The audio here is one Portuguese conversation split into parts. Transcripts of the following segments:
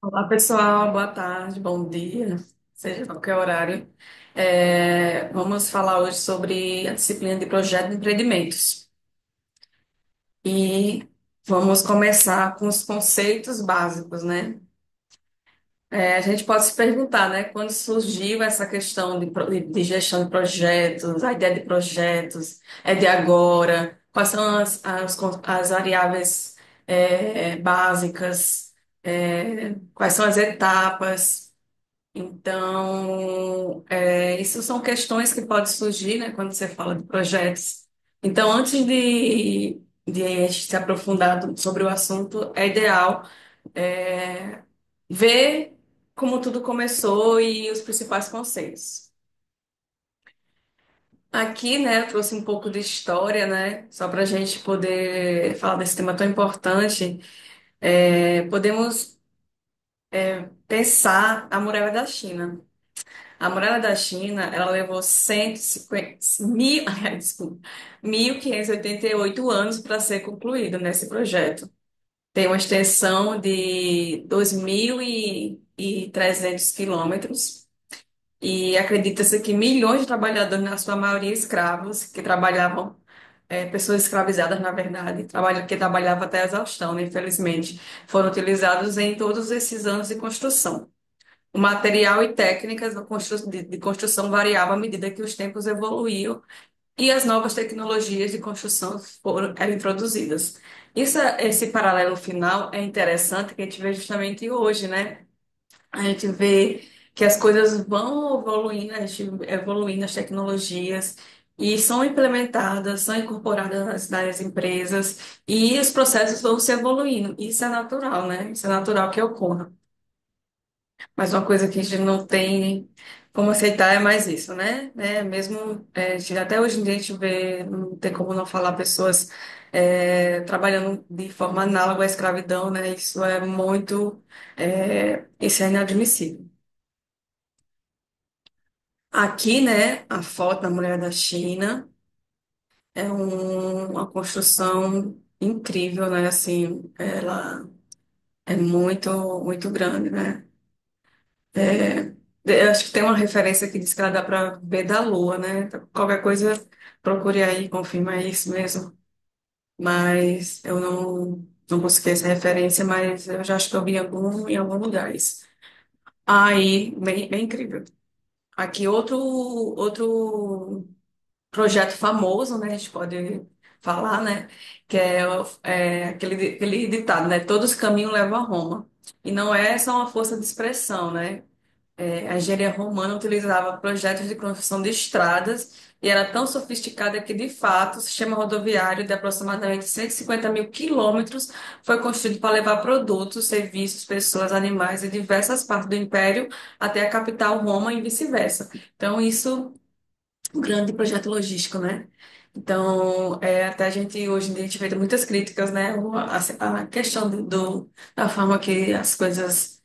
Olá, pessoal. Boa tarde, bom dia, seja qualquer horário. Vamos falar hoje sobre a disciplina de projeto de empreendimentos. E vamos começar com os conceitos básicos, né? A gente pode se perguntar, né, quando surgiu essa questão de gestão de projetos, a ideia de projetos, é de agora? Quais são as variáveis, básicas? Quais são as etapas? Então, isso são questões que podem surgir, né, quando você fala de projetos. Então, antes de a gente se aprofundar sobre o assunto, é ideal é, ver como tudo começou e os principais conceitos. Aqui, né, eu trouxe um pouco de história, né, só para a gente poder falar desse tema tão importante. Podemos pensar a muralha da China. A muralha da China, ela levou 150, mil, desculpa, 1588 anos para ser concluída nesse projeto. Tem uma extensão de 2.300 quilômetros e acredita-se que milhões de trabalhadores, na sua maioria escravos, que trabalhavam, pessoas escravizadas, na verdade, que trabalhavam até a exaustão, né, infelizmente, foram utilizados em todos esses anos de construção. O material e técnicas de construção variavam à medida que os tempos evoluíam e as novas tecnologias de construção eram introduzidas. Esse paralelo final é interessante que a gente vê justamente hoje, né? A gente vê que as coisas vão evoluindo, a gente evoluindo as tecnologias e são implementadas, são incorporadas nas empresas e os processos vão se evoluindo. Isso é natural, né? Isso é natural que ocorra. Mas uma coisa que a gente não tem como aceitar é mais isso, né? Mesmo até hoje em dia a gente vê, não tem como não falar pessoas trabalhando de forma análoga à escravidão, né? Isso é inadmissível. Aqui, né, a foto da Mulher da China é uma construção incrível, né? Assim, ela é muito, muito grande, né? Eu acho que tem uma referência que diz que ela dá para ver da Lua, né? Então, qualquer coisa, procure aí, confirma isso mesmo. Mas eu não busquei essa referência, mas eu já acho que eu vi em algum lugar isso. Aí, bem, bem incrível. Aqui outro projeto famoso, né? A gente pode falar, né? Que é aquele ditado, né? Todos os caminhos levam a Roma. E não é só uma força de expressão, né? A engenharia romana utilizava projetos de construção de estradas e era tão sofisticada que, de fato, o sistema rodoviário de aproximadamente 150 mil quilômetros foi construído para levar produtos, serviços, pessoas, animais de diversas partes do império até a capital Roma e vice-versa. Então, isso um grande projeto logístico, né? Então, até a gente, hoje em dia, a gente vê muitas críticas, né? A questão da forma que as coisas,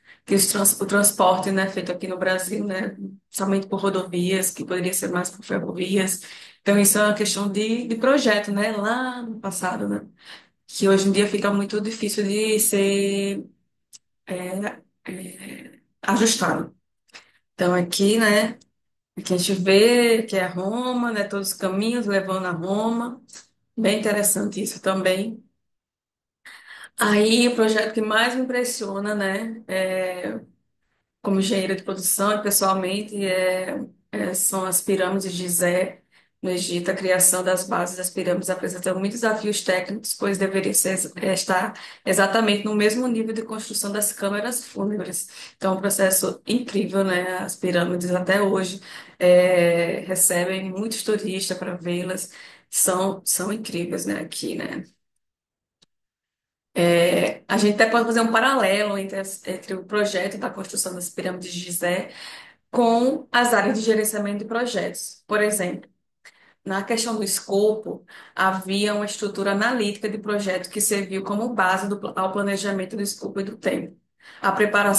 o transporte, né, feito aqui no Brasil, né? Somente por rodovias, que poderia ser mais por ferrovias. Então, isso é uma questão de projeto, né? Lá no passado, né? Que hoje em dia fica muito difícil de ser ajustado. Então, aqui, né? Aqui a gente vê que é Roma, né? Todos os caminhos levando a Roma. Bem interessante isso também. Aí, o projeto que mais me impressiona, né, como engenheira de produção e pessoalmente, são as pirâmides de Gizé, no Egito. A criação das bases das pirâmides apresenta muitos desafios técnicos, pois deveria estar exatamente no mesmo nível de construção das câmaras fúnebres. Então, é um processo incrível, né? As pirâmides até hoje recebem muitos turistas para vê-las. São incríveis, né, aqui, né? A gente até pode fazer um paralelo entre o projeto da construção das pirâmides de Gizé com as áreas de gerenciamento de projetos. Por exemplo, na questão do escopo, havia uma estrutura analítica de projeto que serviu como base ao planejamento do escopo e do tempo.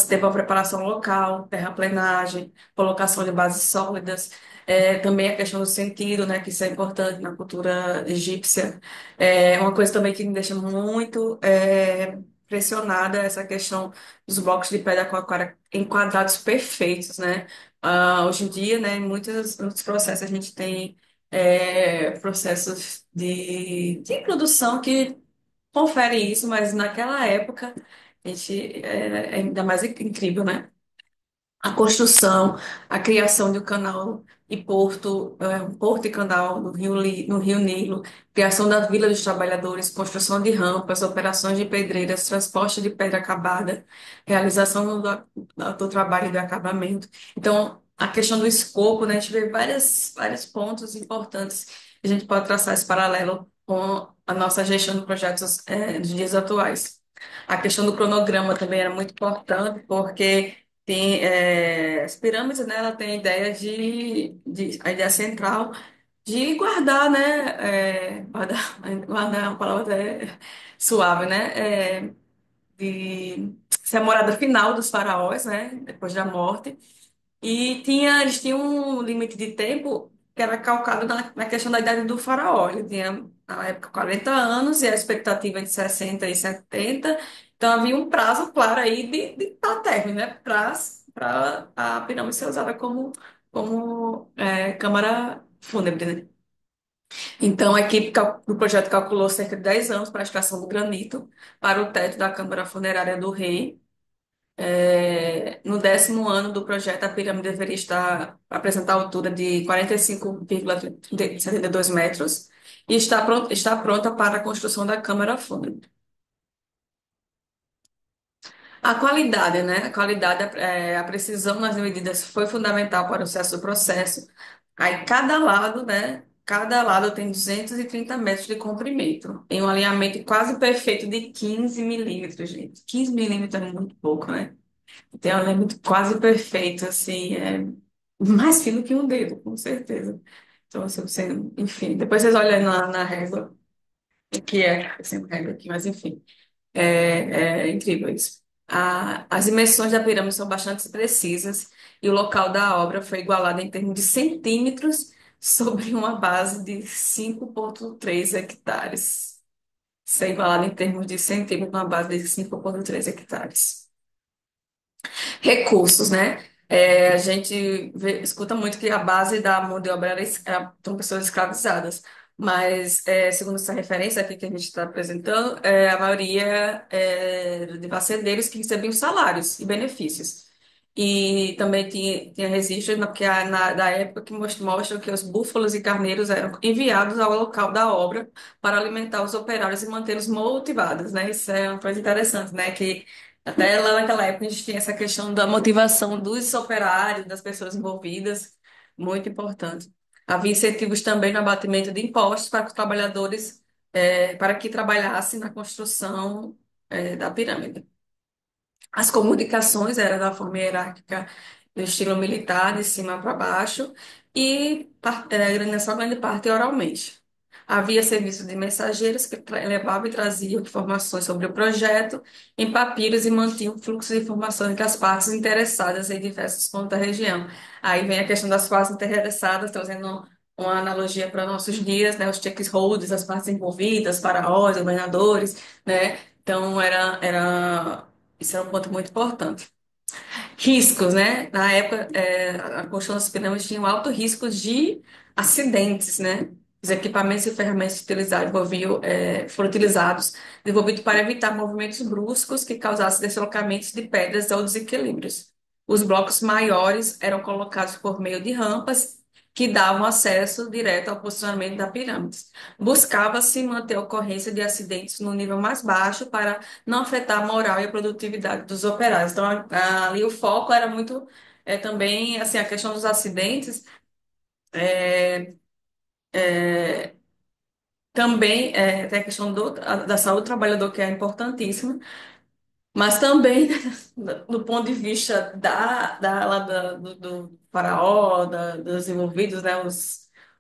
Teve a preparação local, terraplenagem, colocação de bases sólidas, também a questão do sentido, né, que isso é importante na cultura egípcia. Uma coisa também que me deixa muito impressionada essa questão dos blocos de pedra calcária enquadrados perfeitos, né? Hoje em dia, né, em muitos processos a gente tem processos de produção que conferem isso, mas naquela época a gente é ainda mais incrível, né? A construção, a criação de um canal e porto, um porto e canal no Rio Nilo, criação da Vila dos Trabalhadores, construção de rampas, operações de pedreiras, transporte de pedra acabada, realização do trabalho de acabamento. Então, a questão do escopo, né, a gente vê vários pontos importantes que a gente pode traçar esse paralelo com a nossa gestão de projetos, dos dias atuais. A questão do cronograma também era muito importante, porque as pirâmides, né, ela tem a ideia a ideia central de guardar, né, guardar é uma palavra até suave, né, de ser a morada final dos faraós, né, depois da morte. E eles tinham um limite de tempo que era calcado na questão da idade do faraó. Ele tinha, na época, 40 anos e a expectativa é de 60 e 70. Então havia um prazo claro aí de estar término, né? Para a pirâmide ser usada como câmara fúnebre, né? Então a equipe do projeto calculou cerca de 10 anos para a extração do granito para o teto da câmara funerária do rei. No 10º ano do projeto, a pirâmide deveria apresentar altura de 45,72 metros e está pronta para a construção da câmara fúnebre. A qualidade, né? A qualidade, a precisão nas medidas foi fundamental para o sucesso do processo. Aí, cada lado, né? Cada lado tem 230 metros de comprimento, em um alinhamento quase perfeito de 15 milímetros, gente. 15 milímetros é muito pouco, né? Tem um alinhamento quase perfeito, assim, mais fino que um dedo, com certeza. Então, assim, enfim, depois vocês olham na régua, o que é, sem régua aqui, mas enfim, é incrível isso. As dimensões da pirâmide são bastante precisas e o local da obra foi igualado em termos de centímetros sobre uma base de 5,3 hectares. Isso é igualado em termos de centímetros, uma base de 5,3 hectares. Recursos, né? A gente escuta muito que a base da mão de obra são pessoas escravizadas, mas, segundo essa referência aqui que a gente está apresentando, a maioria de fazendeiros que recebiam salários e benefícios. E também tinha registros da época que mostram que os búfalos e carneiros eram enviados ao local da obra para alimentar os operários e mantê-los motivados, né? Isso é uma coisa interessante, né? Que até lá naquela época a gente tinha essa questão da motivação dos operários, das pessoas envolvidas, muito importante. Havia incentivos também no abatimento de impostos para que os trabalhadores, para que trabalhassem na construção, da pirâmide. As comunicações eram da forma hierárquica, do estilo militar, de cima para baixo, e na sua grande parte oralmente. Havia serviço de mensageiros que levavam e traziam informações sobre o projeto em papiros e mantinham o fluxo de informações entre as partes interessadas em diversos pontos da região. Aí vem a questão das partes interessadas, trazendo uma analogia para nossos dias, né? Os stakeholders, as partes envolvidas, faraós, governadores, né? Então, isso era um ponto muito importante. Riscos, né? Na época, a construção das pirâmides tinha um alto risco de acidentes, né? Os equipamentos e ferramentas utilizados foram utilizados, desenvolvidos para evitar movimentos bruscos que causassem deslocamentos de pedras ou desequilíbrios. Os blocos maiores eram colocados por meio de rampas que davam acesso direto ao posicionamento da pirâmide. Buscava-se manter a ocorrência de acidentes no nível mais baixo para não afetar a moral e a produtividade dos operários. Então, ali o foco era muito também assim a questão dos acidentes, também tem a questão da saúde do trabalhador, que é importantíssima, mas também do ponto de vista do faraó, dos envolvidos, né,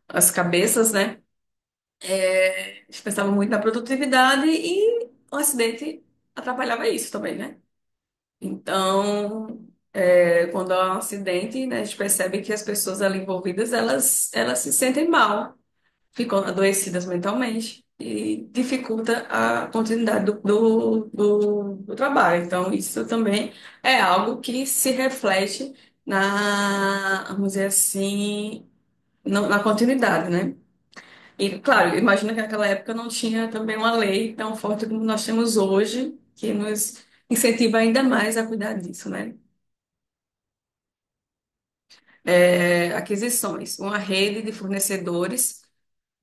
as cabeças, né, eles pensavam muito na produtividade e o acidente atrapalhava isso também, né? Então, quando há um acidente, né, a gente percebe que as pessoas ali envolvidas, elas se sentem mal, ficam adoecidas mentalmente. e dificulta a continuidade do trabalho. Então, isso também é algo que se reflete vamos dizer assim, na continuidade, né? E, claro, imagina que naquela época não tinha também uma lei tão forte como nós temos hoje, que nos incentiva ainda mais a cuidar disso, né? Aquisições, uma rede de fornecedores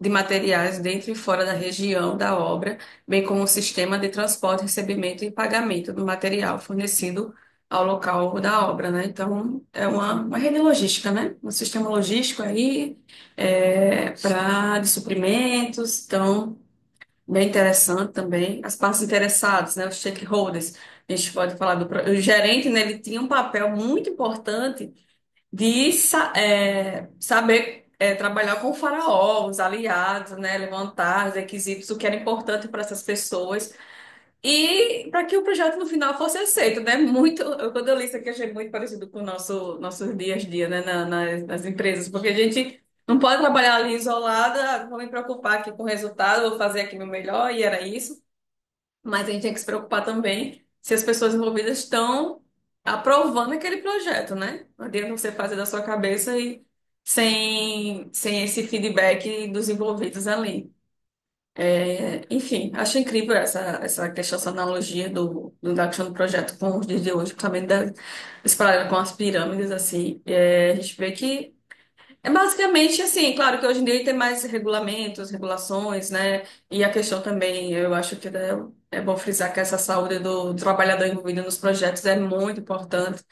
de materiais dentro e fora da região da obra, bem como um sistema de transporte, recebimento e pagamento do material fornecido ao local da obra, né? Então, é uma rede logística, né? Um sistema logístico aí de suprimentos, então, bem interessante também. As partes interessadas, né? Os stakeholders, a gente pode falar o gerente, né? Ele tinha um papel muito importante de saber trabalhar com o faraó, os aliados, né, levantar os requisitos, o que era importante para essas pessoas e para que o projeto no final fosse aceito, né? Quando eu li isso aqui, eu achei muito parecido com o nossos dias a dia, né, nas empresas, porque a gente não pode trabalhar ali isolada, vou me preocupar aqui com o resultado, vou fazer aqui meu melhor, e era isso. Mas a gente tem que se preocupar também se as pessoas envolvidas estão aprovando aquele projeto, né? Não adianta você fazer da sua cabeça e sem esse feedback dos envolvidos ali. Enfim, acho incrível essa questão, essa analogia da questão do projeto com os dias de hoje, principalmente esse paralelo com as pirâmides, assim. A gente vê que é basicamente assim, claro que hoje em dia tem mais regulamentos, regulações, né? E a questão também, eu acho que é bom frisar que essa saúde do trabalhador envolvido nos projetos é muito importante.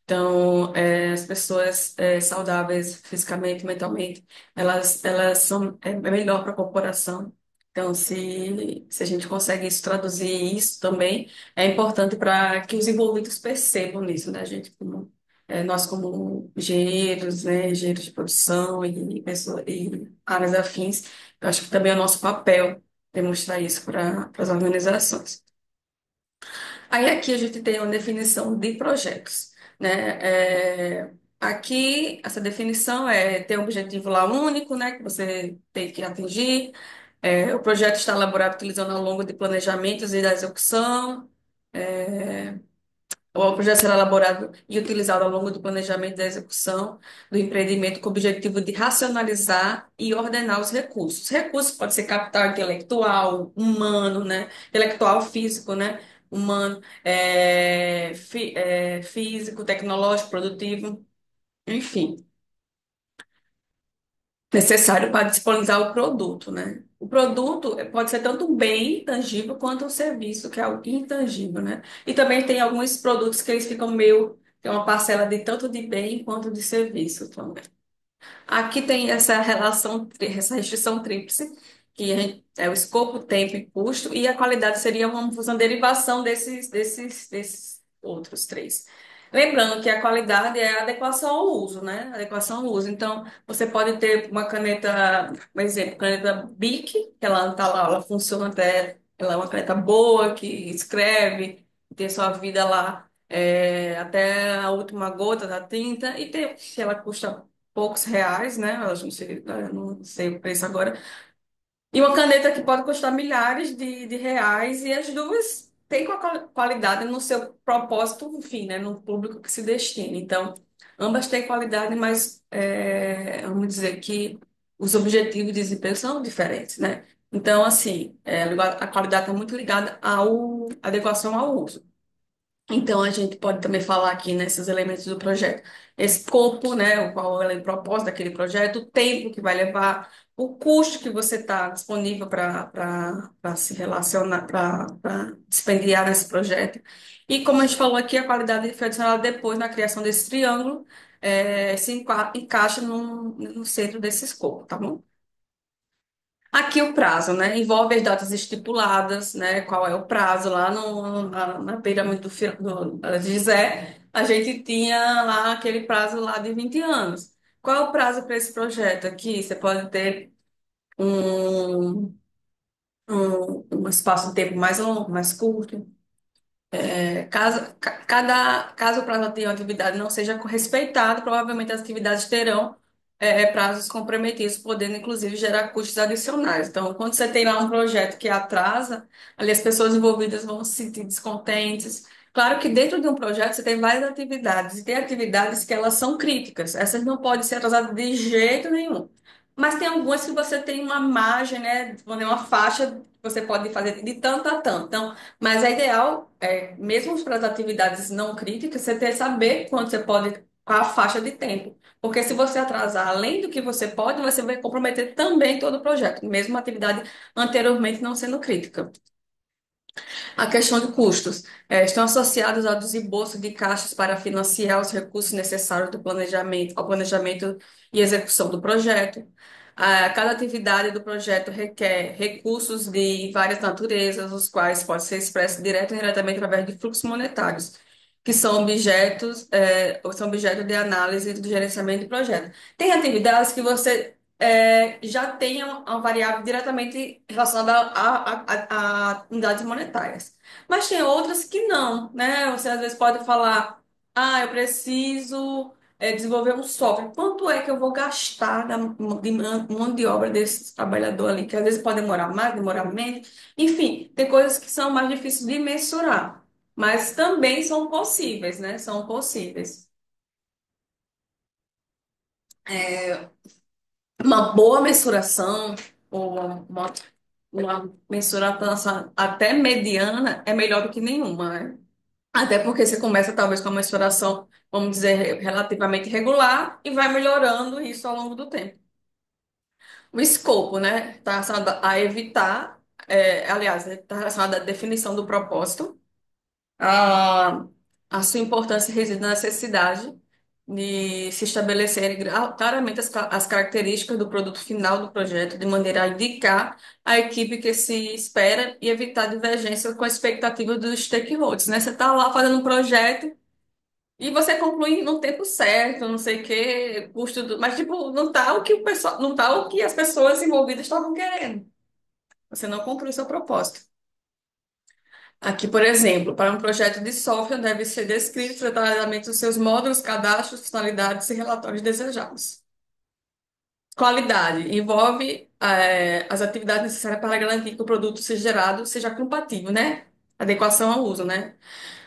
Então, as pessoas saudáveis fisicamente, mentalmente, elas são melhor para a corporação. Então, se a gente consegue traduzir isso também, é importante para que os envolvidos percebam nisso, né, gente? Nós como engenheiros, né, engenheiros de produção e áreas afins, eu acho que também é o nosso papel demonstrar isso para as organizações. Aí aqui a gente tem uma definição de projetos, né? Aqui essa definição é ter um objetivo lá único, né, que você tem que atingir. O projeto está elaborado utilizando ao longo de planejamentos e da execução. O projeto será elaborado e utilizado ao longo do planejamento e da execução do empreendimento com o objetivo de racionalizar e ordenar os recursos. Recursos pode ser capital intelectual, humano, né? Intelectual físico, né? Humano, físico, tecnológico, produtivo, enfim, necessário para disponibilizar o produto, né? O produto pode ser tanto um bem tangível quanto um serviço, que é algo intangível, né? E também tem alguns produtos que eles ficam meio, tem uma parcela de tanto de bem quanto de serviço também. Aqui tem essa relação, essa restrição tríplice, que é o escopo, tempo e custo, e a qualidade seria uma derivação desses outros três. Lembrando que a qualidade é a adequação ao uso, né? Adequação ao uso. Então, você pode ter uma caneta, por exemplo, caneta Bic, que ela tá lá, ela funciona até, ela é uma caneta boa, que escreve, tem sua vida lá até a última gota da tinta, e tem, que ela custa poucos reais, né? Eu não sei o preço agora. E uma caneta que pode custar milhares de reais, e as duas têm qualidade no seu propósito, enfim, né? No público que se destina. Então, ambas têm qualidade, mas vamos dizer que os objetivos de desempenho são diferentes, né? Então, assim, a qualidade está muito ligada à adequação ao uso. Então, a gente pode também falar aqui nesses elementos do projeto. Esse corpo, né, qual é o propósito daquele projeto, o tempo que vai levar, o custo que você está disponível para se relacionar, para dispendiar nesse projeto. E como a gente falou aqui, a qualidade foi adicionada depois na criação desse triângulo, encaixa no centro desse escopo, tá bom? Aqui o prazo, né? Envolve as datas estipuladas, né? Qual é o prazo lá na pirâmide da Gizé, a gente tinha lá aquele prazo lá de 20 anos. Qual é o prazo para esse projeto aqui? Você pode ter um, um espaço de tempo mais longo, mais curto. Caso o prazo de uma atividade não seja respeitado, provavelmente as atividades terão prazos comprometidos, podendo inclusive gerar custos adicionais. Então, quando você tem lá um projeto que atrasa, ali as pessoas envolvidas vão se sentir descontentes. Claro que dentro de um projeto você tem várias atividades, e tem atividades que elas são críticas, essas não podem ser atrasadas de jeito nenhum. Mas tem algumas que você tem uma margem, né, uma faixa que você pode fazer de tanto a tanto. Então, mas é ideal, mesmo para as atividades não críticas, você ter saber quando você pode, qual a faixa de tempo. Porque se você atrasar além do que você pode, você vai comprometer também todo o projeto, mesmo a atividade anteriormente não sendo crítica. A questão de custos estão associados ao desembolso de caixas para financiar os recursos necessários do planejamento, ao planejamento e execução do projeto. Cada atividade do projeto requer recursos de várias naturezas, os quais podem ser expressos direto ou indiretamente através de fluxos monetários, que são objeto de análise do gerenciamento do projeto. Tem atividades que você já tem uma variável diretamente relacionada a unidades monetárias. Mas tem outras que não, né? Você às vezes pode falar, eu preciso desenvolver um software. Quanto é que eu vou gastar de mão de obra desse trabalhador ali? Que às vezes pode demorar mais, demorar menos. Enfim, tem coisas que são mais difíceis de mensurar, mas também são possíveis, né? São possíveis. Uma boa mensuração, ou uma mensuração até mediana, é melhor do que nenhuma, né? Até porque você começa talvez com uma mensuração, vamos dizer, relativamente regular e vai melhorando isso ao longo do tempo. O escopo, né? Está relacionado a evitar, aliás, está relacionado à definição do propósito. A, a sua importância reside na necessidade de se estabelecerem claramente as características do produto final do projeto, de maneira a indicar a equipe que se espera e evitar divergência com a expectativa dos stakeholders, né? Você está lá fazendo um projeto e você conclui no tempo certo, não sei o quê, mas tipo, não tá o que o pessoal, não tá o que as pessoas envolvidas estavam querendo. Você não conclui seu propósito. Aqui, por exemplo, para um projeto de software, deve ser descrito detalhadamente os seus módulos, cadastros, funcionalidades e relatórios desejados. Qualidade envolve as atividades necessárias para garantir que o produto seja gerado seja compatível, né? Adequação ao uso, né?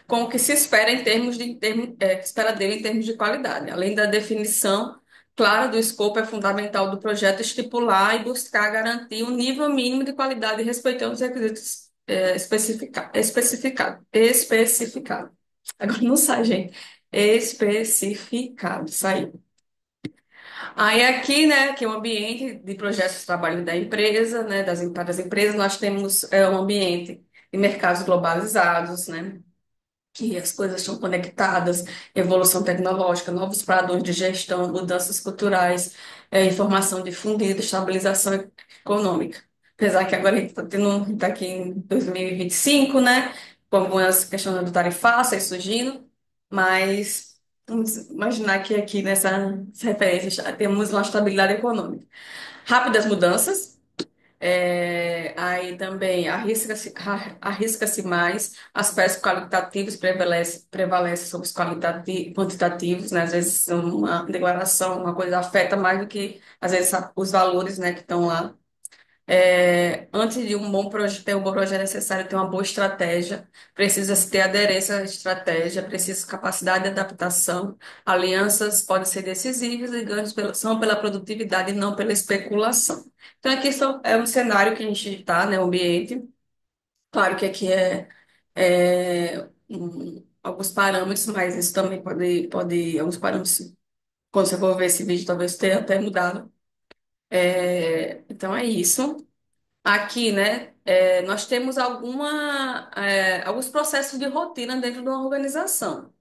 Com o que se espera que se espera dele em termos de qualidade. Além da definição clara do escopo, é fundamental do projeto estipular e buscar garantir um nível mínimo de qualidade respeitando os requisitos especificado. Agora não sai, gente. Especificado, saiu. Aí aqui, né, que é o ambiente de projetos de trabalho da empresa, né, das empresas, nós temos um ambiente de mercados globalizados, né, que as coisas estão conectadas, evolução tecnológica, novos padrões de gestão, mudanças culturais, informação difundida, estabilização econômica. Apesar que agora a gente está aqui em 2025, né, com algumas questões do tarifaço aí surgindo, mas vamos imaginar que aqui nessas referências temos uma estabilidade econômica. Rápidas mudanças, aí também arrisca-se mais, aspectos qualitativos prevalecem sobre os quantitativos, né? Às vezes uma declaração, uma coisa afeta mais do que, às vezes, os valores, né, que estão lá. Antes de um bom projeto, ter um bom projeto é necessário ter uma boa estratégia, precisa-se ter aderência à estratégia, precisa capacidade de adaptação, alianças podem ser decisivas e ganhos são pela produtividade e não pela especulação. Então, aqui é um cenário que a gente está, né, o ambiente. Claro que aqui alguns parâmetros, mas isso também alguns parâmetros, quando você for ver esse vídeo, talvez tenha até mudado. Então, é isso. Aqui, né, nós temos alguns processos de rotina dentro de uma organização,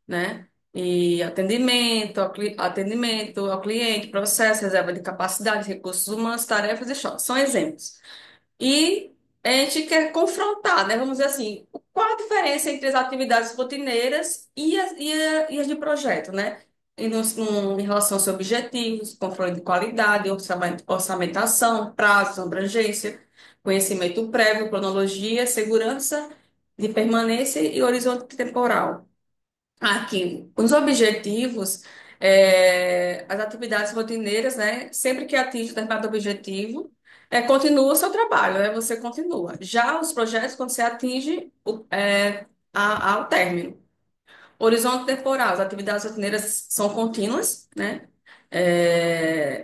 né? E atendimento ao cliente, processo, reserva de capacidade, recursos humanos, tarefas e choques. São exemplos. E a gente quer confrontar, né? Vamos dizer assim, qual a diferença entre as atividades rotineiras e as de projeto, né? Em relação aos seus objetivos, controle de qualidade, orçamentação, prazos, abrangência, conhecimento prévio, cronologia, segurança de permanência e horizonte temporal. Aqui, os objetivos. As atividades rotineiras, né? Sempre que atinge determinado objetivo, continua o seu trabalho, né? Você continua. Já os projetos, quando você atinge ao término. Horizonte temporal, as atividades rotineiras são contínuas, né?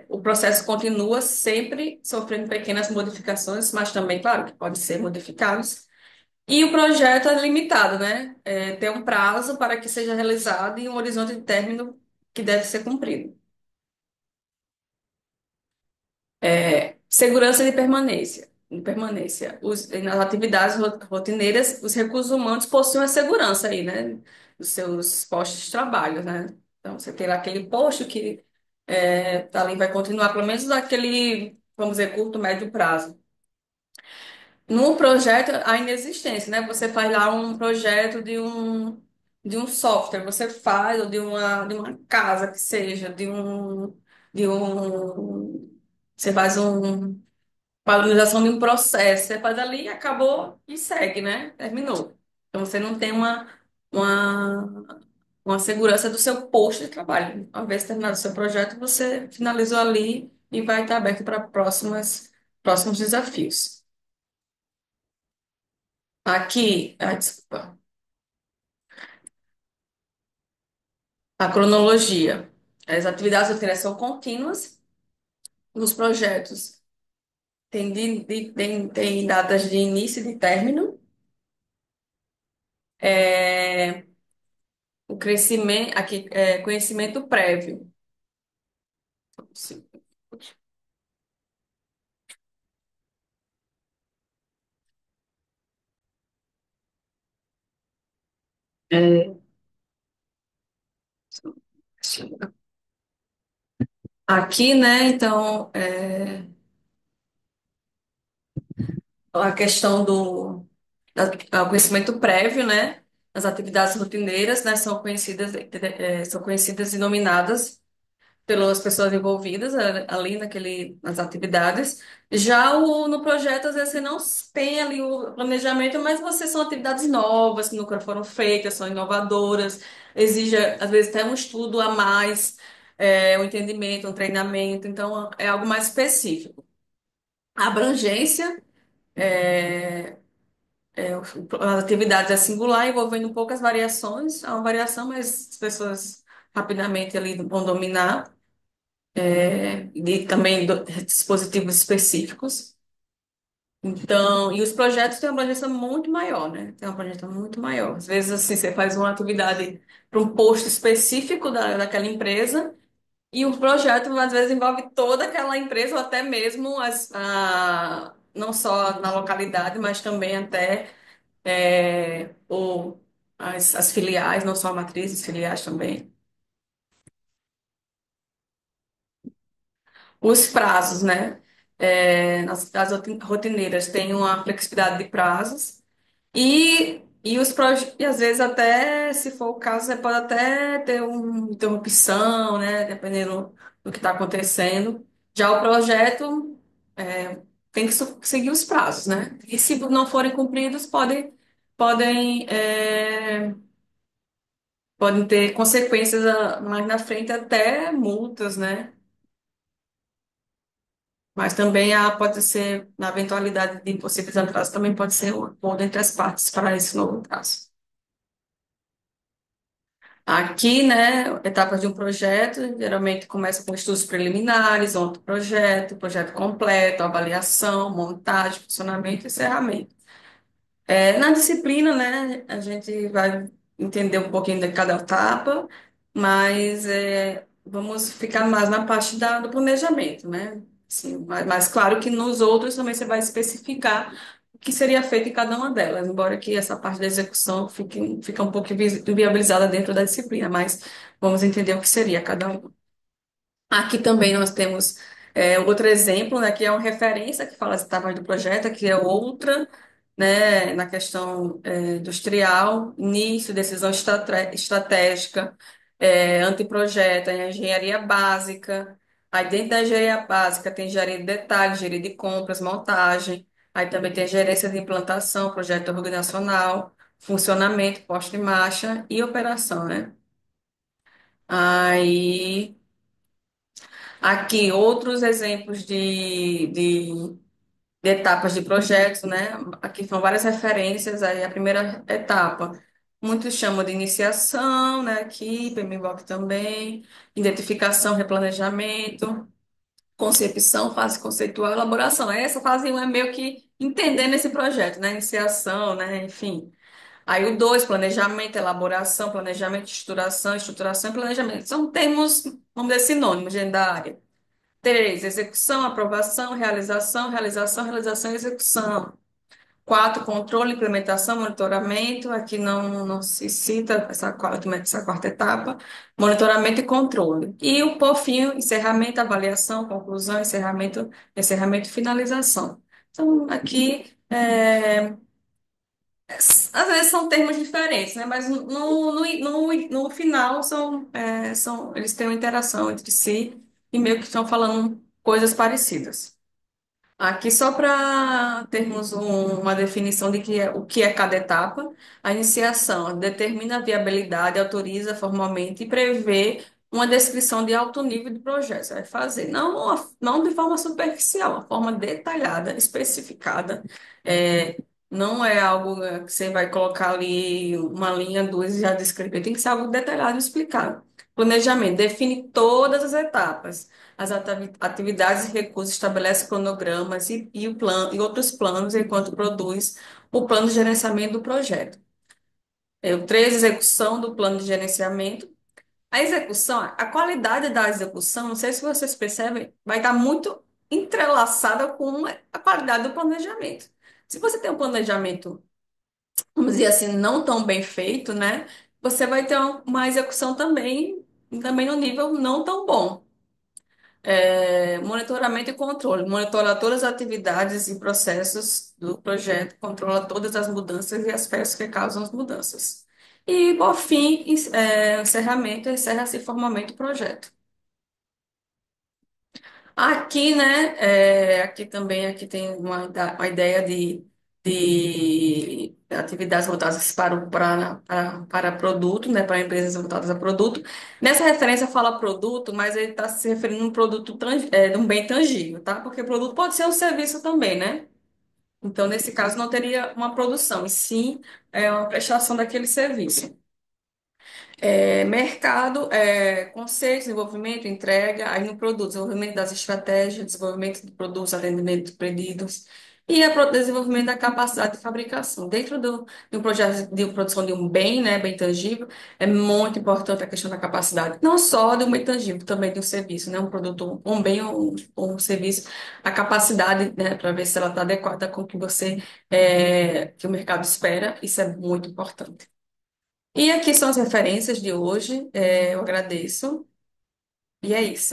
O processo continua sempre sofrendo pequenas modificações, mas também, claro, que pode ser modificados. E o projeto é limitado, né? Tem um prazo para que seja realizado e um horizonte de término que deve ser cumprido. Segurança de permanência. Nas atividades rotineiras, os recursos humanos possuem a segurança aí, né? Dos seus postos de trabalho, né? Então, você tem lá aquele posto que tá ali, vai continuar, pelo menos naquele, vamos dizer, curto, médio prazo. No projeto, a inexistência, né? Você faz lá um projeto de um software, você faz, ou de uma casa que seja, você faz padronização de um processo, você faz ali, acabou e segue, né? Terminou. Então você não tem uma, uma segurança do seu posto de trabalho. Uma vez terminado o seu projeto, você finalizou ali e vai estar aberto para próximos desafios. Aqui, desculpa, a cronologia. As atividades rotineiras são contínuas, os projetos têm datas de início e de término. É, o crescimento, aqui, conhecimento prévio. É, aqui, né, então, a questão o conhecimento prévio, né, as atividades rotineiras, né, são conhecidas e nominadas pelas pessoas envolvidas ali nas atividades. Já no projeto, às vezes você não tem ali o planejamento, mas são atividades novas que nunca foram feitas, são inovadoras, exige, às vezes, até um estudo a mais, um entendimento, um treinamento, então é algo mais específico. A abrangência, as atividades é singular, envolvendo poucas variações, há uma variação, mas as pessoas rapidamente ali vão dominar. E também dispositivos específicos. Então, e os projetos têm uma abrangência muito maior, né? Tem uma abrangência muito maior. Às vezes, assim, você faz uma atividade para um posto específico daquela empresa, e o projeto, às vezes, envolve toda aquela empresa, ou até mesmo não só na localidade, mas também até as filiais, não só a matriz, as filiais também. Os prazos, né? Nas rotineiras tem uma flexibilidade de prazos e às vezes até, se for o caso, você pode até ter uma interrupção, né? Dependendo do que está acontecendo. Já o projeto tem que seguir os prazos, né? E se não forem cumpridos, podem, é, podem ter consequências mais na frente, até multas, né? Mas também pode ser, na eventualidade de possíveis atrasos, também pode ser um acordo entre as partes para esse novo prazo. Aqui, né, etapas de um projeto, geralmente começa com estudos preliminares, outro projeto completo, avaliação, montagem, funcionamento e encerramento. Na disciplina, né, a gente vai entender um pouquinho de cada etapa, mas vamos ficar mais na parte do planejamento, né? Sim, mas claro que nos outros também você vai especificar o que seria feito em cada uma delas, embora que essa parte da execução fica um pouco inviabilizada dentro da disciplina, mas vamos entender o que seria cada um. Aqui também nós temos outro exemplo, né, que é uma referência que fala as etapas do projeto, que é outra, né, na questão industrial, início, decisão estratégica, anteprojeto, a engenharia básica. Aí dentro da engenharia básica tem engenharia de detalhes, engenharia de compras, montagem. Aí também tem gerência de implantação, projeto organizacional, funcionamento, posto em marcha e operação, né? Aí, aqui, outros exemplos de etapas de projetos, né? Aqui são várias referências. Aí, a primeira etapa, muitos chamam de iniciação, né? Aqui, PMBOK também, identificação, replanejamento, concepção, fase conceitual, elaboração. Essa fase 1 é meio que entendendo esse projeto, né? Iniciação, né? Enfim. Aí o 2 planejamento, elaboração, planejamento, estruturação, estruturação e planejamento. São termos, vamos dizer, sinônimos dentro da área. 3 execução, aprovação, realização, realização, realização e execução. 4 controle, implementação, monitoramento. Aqui não se cita essa quarta etapa. Monitoramento e controle. E o por fim, encerramento, avaliação, conclusão, encerramento e finalização. Então, aqui, às vezes são termos diferentes, né? Mas no final eles têm uma interação entre si e meio que estão falando coisas parecidas. Aqui, só para termos uma definição de o que é cada etapa, a iniciação determina a viabilidade, autoriza formalmente e prevê uma descrição de alto nível de projeto. Você vai fazer, não de forma superficial, uma forma detalhada, especificada. É, não é algo que você vai colocar ali uma linha, duas e já descrever. Tem que ser algo detalhado e explicado. Planejamento define todas as etapas as atividades e recursos, estabelece cronogramas e outros planos enquanto produz o plano de gerenciamento do projeto. O 3, execução do plano de gerenciamento. A execução, a qualidade da execução, não sei se vocês percebem, vai estar muito entrelaçada com a qualidade do planejamento. Se você tem um planejamento, vamos dizer assim, não tão bem feito, né? Você vai ter uma execução também no nível não tão bom. Monitoramento e controle. Monitora todas as atividades e processos do projeto, controla todas as mudanças e aspectos que causam as mudanças. E, por fim, encerramento, encerra-se formalmente o projeto. Aqui, né, aqui também aqui tem uma ideia de atividades voltadas para produto, né, para empresas voltadas a produto. Nessa referência fala produto, mas ele está se referindo a um produto, de um bem tangível, tá? Porque produto pode ser um serviço também, né? Então, nesse caso, não teria uma produção, e sim uma prestação daquele serviço. Mercado, conceito, desenvolvimento, entrega, aí no produto, desenvolvimento das estratégias, desenvolvimento de produtos, atendimento de pedidos e desenvolvimento da capacidade de fabricação. Dentro de um projeto de produção de um bem, né, bem tangível, é muito importante a questão da capacidade, não só de um bem tangível, também de um serviço, né, um produto, um bem ou um serviço, a capacidade, né, para ver se ela está adequada com o que que o mercado espera, isso é muito importante. E aqui são as referências de hoje. Eu agradeço. E é isso.